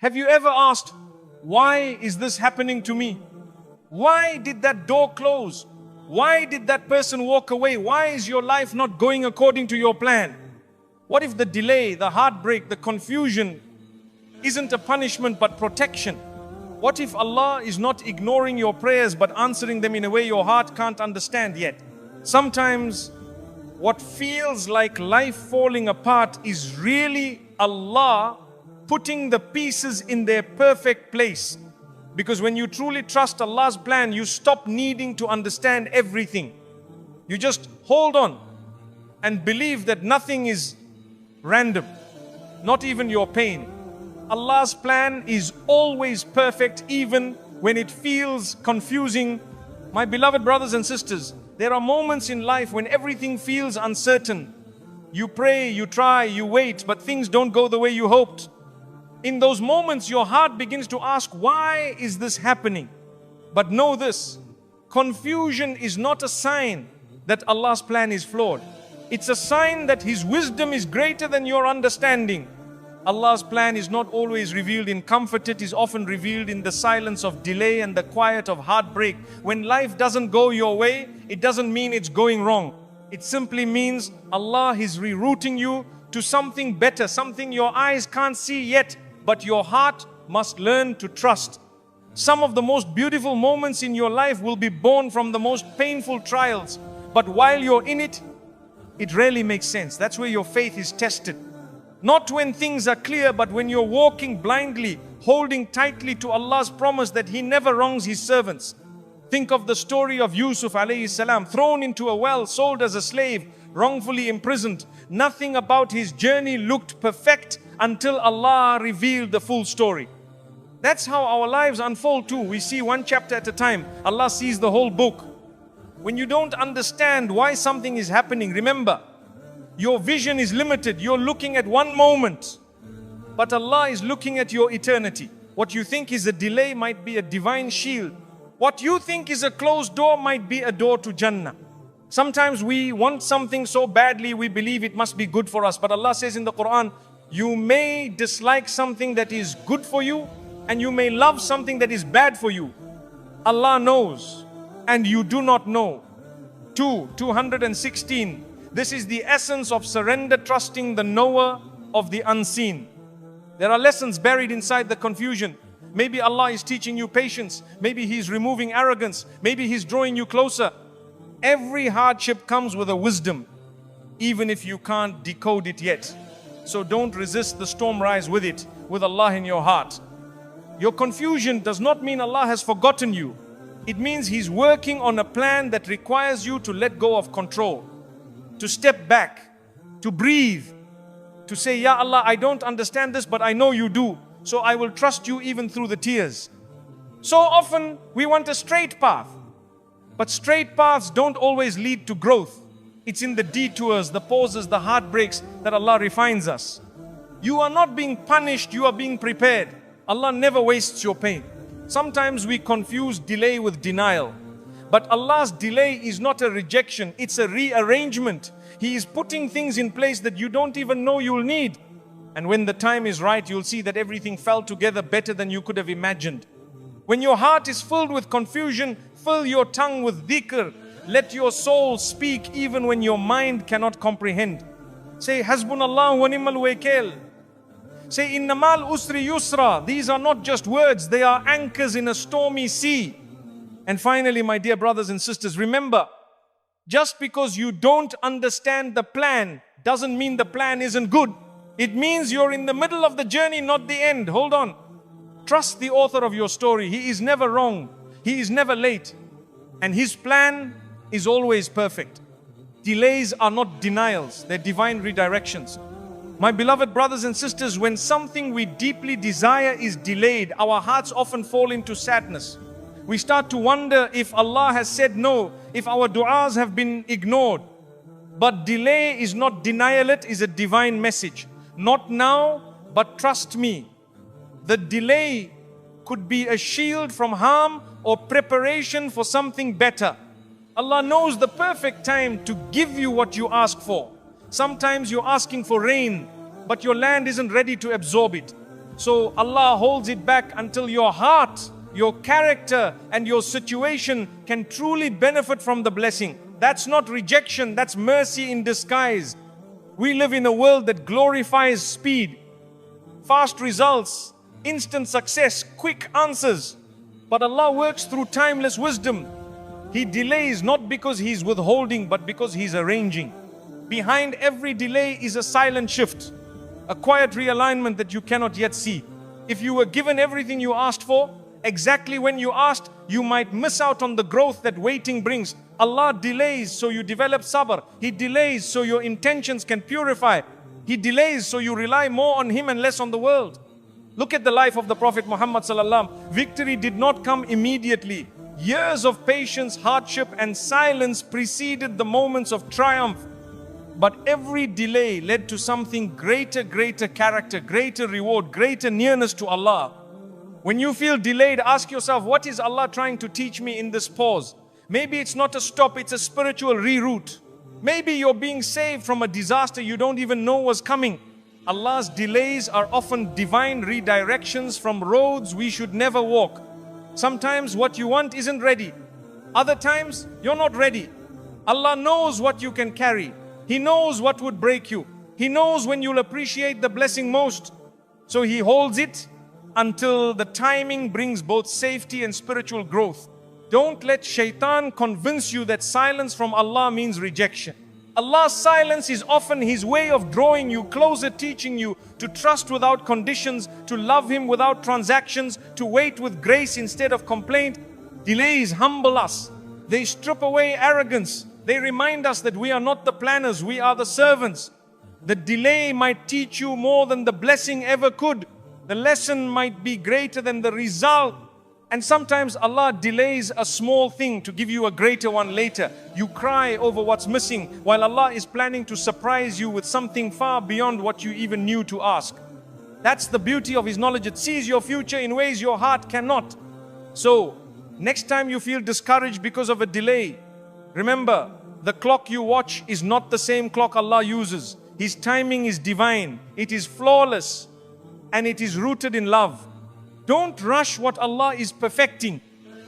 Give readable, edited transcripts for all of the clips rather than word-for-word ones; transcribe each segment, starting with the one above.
Have you ever asked, why is this happening to me? Why did that door close? Why did that person walk away? Why is your life not going according to your plan? What if the delay, the heartbreak, the confusion isn't a punishment but protection? What if Allah is not ignoring your prayers but answering them in a way your heart can't understand yet? Sometimes what feels like life falling apart is really Allah putting the pieces in their perfect place. Because when you truly trust Allah's plan, you stop needing to understand everything. You just hold on and believe that nothing is random, not even your pain. Allah's plan is always perfect, even when it feels confusing. My beloved brothers and sisters, there are moments in life when everything feels uncertain. You pray, you try, you wait, but things don't go the way you hoped. In those moments, your heart begins to ask, why is this happening? But know this, confusion is not a sign that Allah's plan is flawed. It's a sign that His wisdom is greater than your understanding. Allah's plan is not always revealed in comfort. It is often revealed in the silence of delay and the quiet of heartbreak. When life doesn't go your way, it doesn't mean it's going wrong. It simply means Allah is rerouting you to something better, something your eyes can't see yet, but your heart must learn to trust. Some of the most beautiful moments in your life will be born from the most painful trials. But while you're in it, it rarely makes sense. That's where your faith is tested. Not when things are clear, but when you're walking blindly, holding tightly to Allah's promise that He never wrongs His servants. Think of the story of Yusuf alayhi salam, thrown into a well, sold as a slave, wrongfully imprisoned. Nothing about his journey looked perfect until Allah revealed the full story. That's how our lives unfold too. We see one chapter at a time. Allah sees the whole book. When you don't understand why something is happening, remember, your vision is limited. You're looking at one moment, but Allah is looking at your eternity. What you think is a delay might be a divine shield. What you think is a closed door might be a door to Jannah. Sometimes we want something so badly, we believe it must be good for us. But Allah says in the Quran, you may dislike something that is good for you, and you may love something that is bad for you. Allah knows, and you do not know. 216. This is the essence of surrender, trusting the knower of the unseen. There are lessons buried inside the confusion. Maybe Allah is teaching you patience. Maybe He's removing arrogance. Maybe He's drawing you closer. Every hardship comes with a wisdom, even if you can't decode it yet. So don't resist the storm rise with it, with Allah in your heart. Your confusion does not mean Allah has forgotten you. It means He's working on a plan that requires you to let go of control, to step back, to breathe, to say, Ya Allah, I don't understand this, but I know you do. So I will trust you even through the tears. So often we want a straight path, but straight paths don't always lead to growth. It's in the detours, the pauses, the heartbreaks that Allah refines us. You are not being punished, you are being prepared. Allah never wastes your pain. Sometimes we confuse delay with denial. But Allah's delay is not a rejection, it's a rearrangement. He is putting things in place that you don't even know you'll need. And when the time is right, you'll see that everything fell together better than you could have imagined. When your heart is filled with confusion, fill your tongue with dhikr. Let your soul speak even when your mind cannot comprehend. Say, Hasbunallah wa ni'mal wakil. Say, Innamal usri yusra. These are not just words, they are anchors in a stormy sea. And finally, my dear brothers and sisters, remember, just because you don't understand the plan doesn't mean the plan isn't good. It means you're in the middle of the journey, not the end. Hold on. Trust the author of your story. He is never wrong. He is never late. And His plan is always perfect. Delays are not denials, they're divine redirections. My beloved brothers and sisters, when something we deeply desire is delayed, our hearts often fall into sadness. We start to wonder if Allah has said no, if our du'as have been ignored. But delay is not denial, it is a divine message. Not now, but trust me. The delay could be a shield from harm or preparation for something better. Allah knows the perfect time to give you what you ask for. Sometimes you're asking for rain, but your land isn't ready to absorb it. So Allah holds it back until your heart, your character and your situation can truly benefit from the blessing. That's not rejection, that's mercy in disguise. We live in a world that glorifies speed, fast results, instant success, quick answers. But Allah works through timeless wisdom. He delays not because He's withholding, but because He's arranging. Behind every delay is a silent shift, a quiet realignment that you cannot yet see. If you were given everything you asked for, exactly when you asked, you might miss out on the growth that waiting brings. Allah delays so you develop sabr. He delays so your intentions can purify. He delays so you rely more on Him and less on the world. Look at the life of the Prophet Muhammad sallallahu. Victory did not come immediately. Years of patience, hardship and silence preceded the moments of triumph. But every delay led to something greater character, greater reward, greater nearness to Allah. When you feel delayed, ask yourself, what is Allah trying to teach me in this pause? Maybe it's not a stop, it's a spiritual reroute. Maybe you're being saved from a disaster you don't even know was coming. Allah's delays are often divine redirections from roads we should never walk. Sometimes what you want isn't ready. Other times, you're not ready. Allah knows what you can carry. He knows what would break you. He knows when you'll appreciate the blessing most. So He holds it until the timing brings both safety and spiritual growth. Don't let shaitan convince you that silence from Allah means rejection. Allah's silence is often His way of drawing you closer, teaching you to trust without conditions, to love Him without transactions, to wait with grace instead of complaint. Delays humble us. They strip away arrogance. They remind us that we are not the planners, we are the servants. The delay might teach you more than the blessing ever could. The lesson might be greater than the result. And sometimes Allah delays a small thing to give you a greater one later. You cry over what's missing, while Allah is planning to surprise you with something far beyond what you even knew to ask. That's the beauty of His knowledge. It sees your future in ways your heart cannot. So, next time you feel discouraged because of a delay, remember, the clock you watch is not the same clock Allah uses. His timing is divine, it is flawless, and it is rooted in love. Don't rush what Allah is perfecting.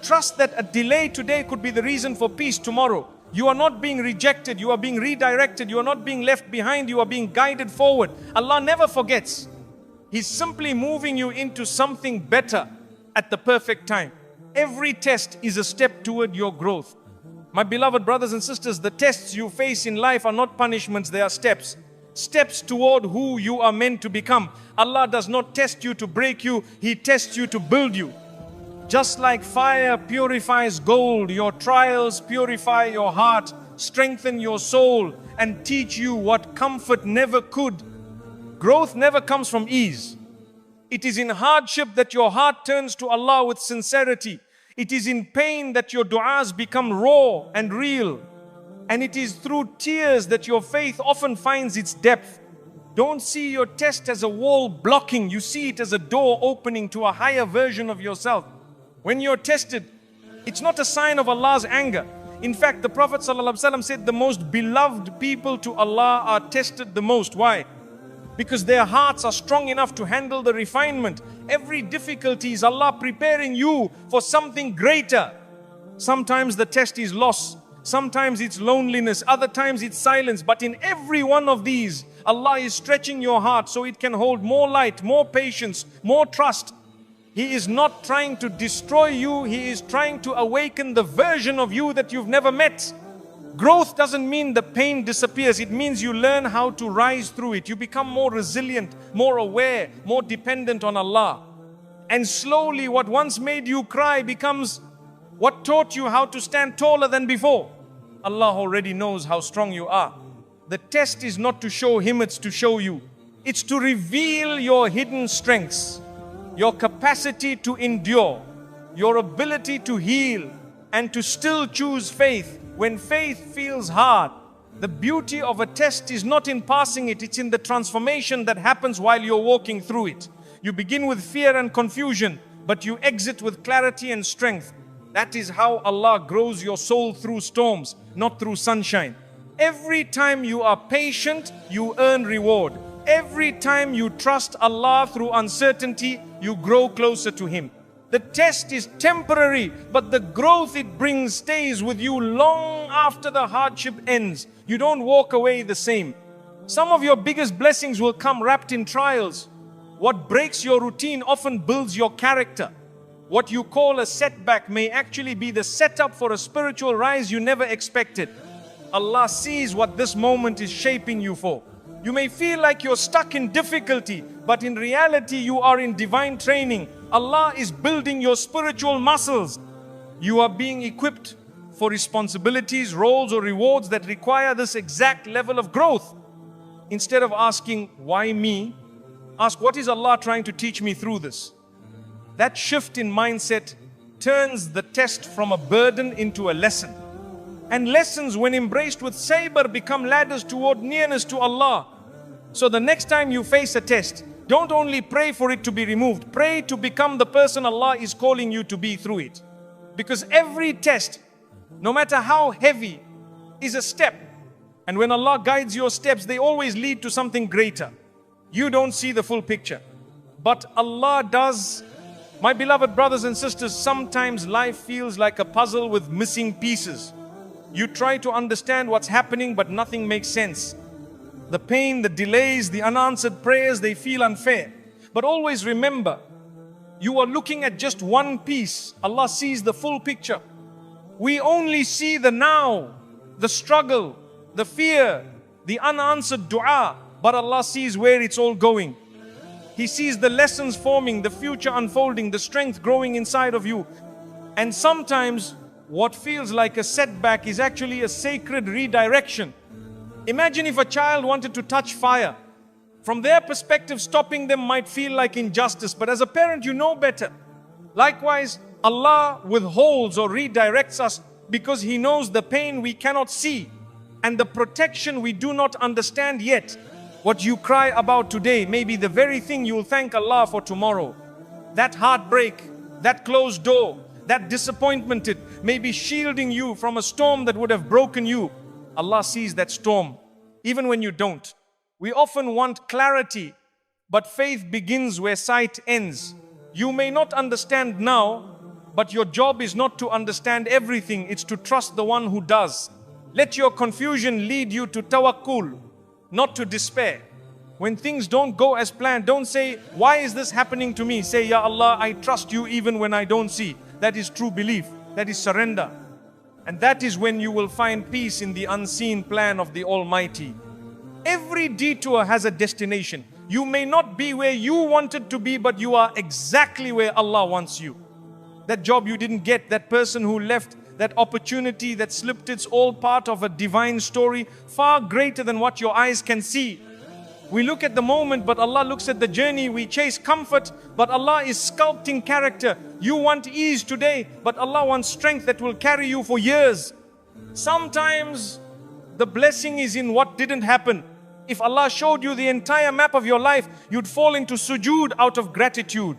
Trust that a delay today could be the reason for peace tomorrow. You are not being rejected, you are being redirected, you are not being left behind, you are being guided forward. Allah never forgets. He's simply moving you into something better at the perfect time. Every test is a step toward your growth. My beloved brothers and sisters, the tests you face in life are not punishments, they are steps. Steps toward who you are meant to become. Allah does not test you to break you, He tests you to build you. Just like fire purifies gold, your trials purify your heart, strengthen your soul, and teach you what comfort never could. Growth never comes from ease. It is in hardship that your heart turns to Allah with sincerity. It is in pain that your du'as become raw and real. And it is through tears that your faith often finds its depth. Don't see your test as a wall blocking. You see it as a door opening to a higher version of yourself. When you're tested, it's not a sign of Allah's anger. In fact, the Prophet ﷺ said the most beloved people to Allah are tested the most. Why? Because their hearts are strong enough to handle the refinement. Every difficulty is Allah preparing you for something greater. Sometimes the test is loss. Sometimes it's loneliness, other times it's silence. But in every one of these, Allah is stretching your heart so it can hold more light, more patience, more trust. He is not trying to destroy you, He is trying to awaken the version of you that you've never met. Growth doesn't mean the pain disappears, it means you learn how to rise through it. You become more resilient, more aware, more dependent on Allah. And slowly what once made you cry becomes what taught you how to stand taller than before. Allah already knows how strong you are. The test is not to show Him, it's to show you. It's to reveal your hidden strengths, your capacity to endure, your ability to heal, and to still choose faith when faith feels hard. The beauty of a test is not in passing it, it's in the transformation that happens while you're walking through it. You begin with fear and confusion, but you exit with clarity and strength. That is how Allah grows your soul through storms, not through sunshine. Every time you are patient, you earn reward. Every time you trust Allah through uncertainty, you grow closer to Him. The test is temporary, but the growth it brings stays with you long after the hardship ends. You don't walk away the same. Some of your biggest blessings will come wrapped in trials. What breaks your routine often builds your character. What you call a setback may actually be the setup for a spiritual rise you never expected. Allah sees what this moment is shaping you for. You may feel like you're stuck in difficulty, but in reality you are in divine training. Allah is building your spiritual muscles. You are being equipped for responsibilities, roles or rewards that require this exact level of growth. Instead of asking, why me? Ask, what is Allah trying to teach me through this? That shift in mindset turns the test from a burden into a lesson. And lessons, when embraced with sabr, become ladders toward nearness to Allah. So the next time you face a test, don't only pray for it to be removed. Pray to become the person Allah is calling you to be through it. Because every test, no matter how heavy, is a step. And when Allah guides your steps, they always lead to something greater. You don't see the full picture, but Allah does. My beloved brothers and sisters, sometimes life feels like a puzzle with missing pieces. You try to understand what's happening, but nothing makes sense. The pain, the delays, the unanswered prayers, they feel unfair. But always remember, you are looking at just one piece. Allah sees the full picture. We only see the now, the struggle, the fear, the unanswered dua, but Allah sees where it's all going. He sees the lessons forming, the future unfolding, the strength growing inside of you. And sometimes what feels like a setback is actually a sacred redirection. Imagine if a child wanted to touch fire. From their perspective, stopping them might feel like injustice, but as a parent, you know better. Likewise, Allah withholds or redirects us because He knows the pain we cannot see and the protection we do not understand yet. What you cry about today may be the very thing you will thank Allah for tomorrow. That heartbreak, that closed door, that disappointment, it may be shielding you from a storm that would have broken you. Allah sees that storm, even when you don't. We often want clarity, but faith begins where sight ends. You may not understand now, but your job is not to understand everything, it's to trust the one who does. Let your confusion lead you to tawakkul, not to despair. When things don't go as planned, don't say, why is this happening to me? Say, Ya Allah, I trust you even when I don't see. That is true belief. That is surrender. And that is when you will find peace in the unseen plan of the Almighty. Every detour has a destination. You may not be where you wanted to be, but you are exactly where Allah wants you. That job you didn't get, that person who left, that opportunity that slipped, it's all part of a divine story, far greater than what your eyes can see. We look at the moment, but Allah looks at the journey. We chase comfort, but Allah is sculpting character. You want ease today, but Allah wants strength that will carry you for years. Sometimes the blessing is in what didn't happen. If Allah showed you the entire map of your life, you'd fall into sujood out of gratitude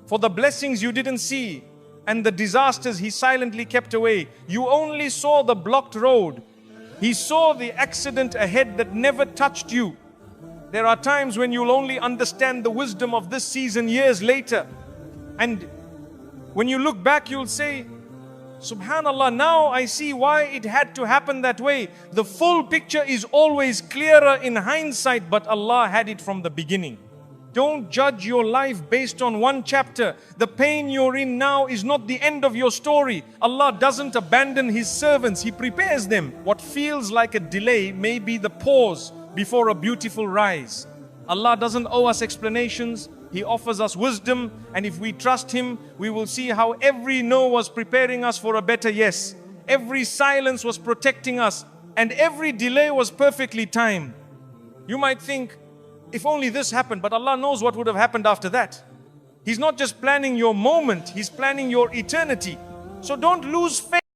for the blessings you didn't see and the disasters He silently kept away. You only saw the blocked road. He saw the accident ahead that never touched you. There are times when you'll only understand the wisdom of this season years later. And when you look back, you'll say, Subhanallah, now I see why it had to happen that way. The full picture is always clearer in hindsight, but Allah had it from the beginning. Don't judge your life based on one chapter. The pain you're in now is not the end of your story. Allah doesn't abandon His servants. He prepares them. What feels like a delay may be the pause before a beautiful rise. Allah doesn't owe us explanations. He offers us wisdom, and if we trust Him, we will see how every no was preparing us for a better yes. Every silence was protecting us, and every delay was perfectly timed. You might think, if only this happened, but Allah knows what would have happened after that. He's not just planning your moment, He's planning your eternity. So don't lose faith.